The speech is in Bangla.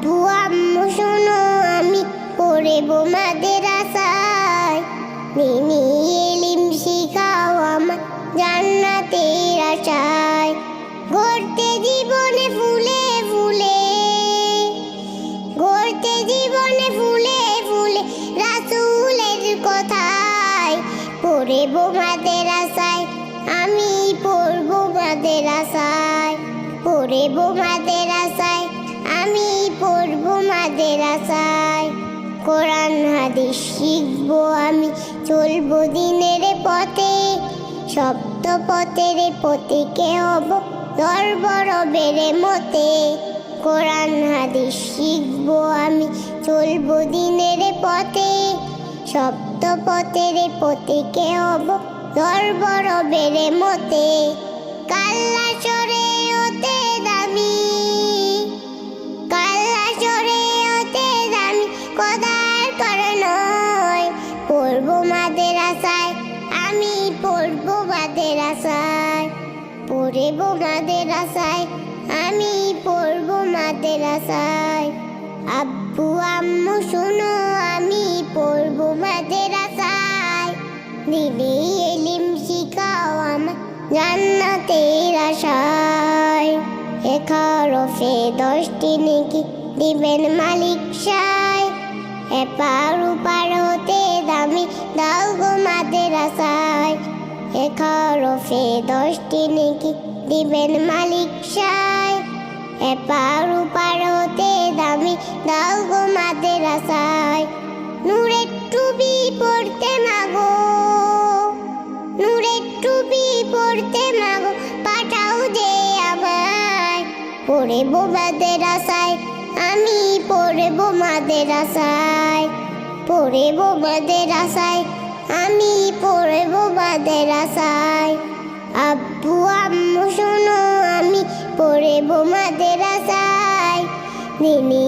আব্বু আম্মু শোনো আমি পড়বো মাদ্রাসায়, দিনী ইলম শিখাও আমার জান্নাতের আশায়। গড়তে জীবনে ফুলে ফুলে, গড়তে জীবনে ফুলে ফুলে রাসূলের কথায়। পড়বো মাদ্রাসায় আমি পড়বো মাদ্রাসায়, পড়বো মাদ্রাসায় আমি পড়বো মাদ্রাসায়। কোরআন হাদিস শিখবো আমি, চলবো দিনের পথে, সপ্ত পথের পথিকে হব ধরব রবের মতে। কোরআন হাদিস শিখবো আমি, চলবো দিনের পথে, সপ্ত পথের পথিকে হব ধরব রবের মতে। কাল্লা সরে ওতে দামি, কাল্লা সরে ওতে দামি খোদার করনয়। পড়বো মাদ্রাসায় আমি পড়বো মাদ্রাসায়, পড়বো মাদ্রাসায় আমি পড়বো মাদ্রাসায়। আব্বু আম্মু শোনো আমি পড়বো মাদ্রাসায়, দিনী ইলম শিখাও আমার জান্নাতের আশায়। 11 হরফে 10টি নেকি দিবেন মালিক সায়, এপার ওপার হতে দামি দাও গো মাদ্রাসায়। 11 হরফে 10টি নেকি দিবেন মালিক সায়, এপার ওপার হতে দামি দাও গো মাদ্রাসায়। নূরের টুপি পড়তে মাগো, নূরের টুপি পড়তে মাগো পাঠাও যে আমায়। পড়বো মাদ্রাসায় আমি পড়বো মাদ্রাসায়, পড়বো মাদ্রাসায় আমি পড়বো মাদ্রাসায়। আব্বু আম্মু শোনো আমি পড়বো মাদ্রাসায়, দিনী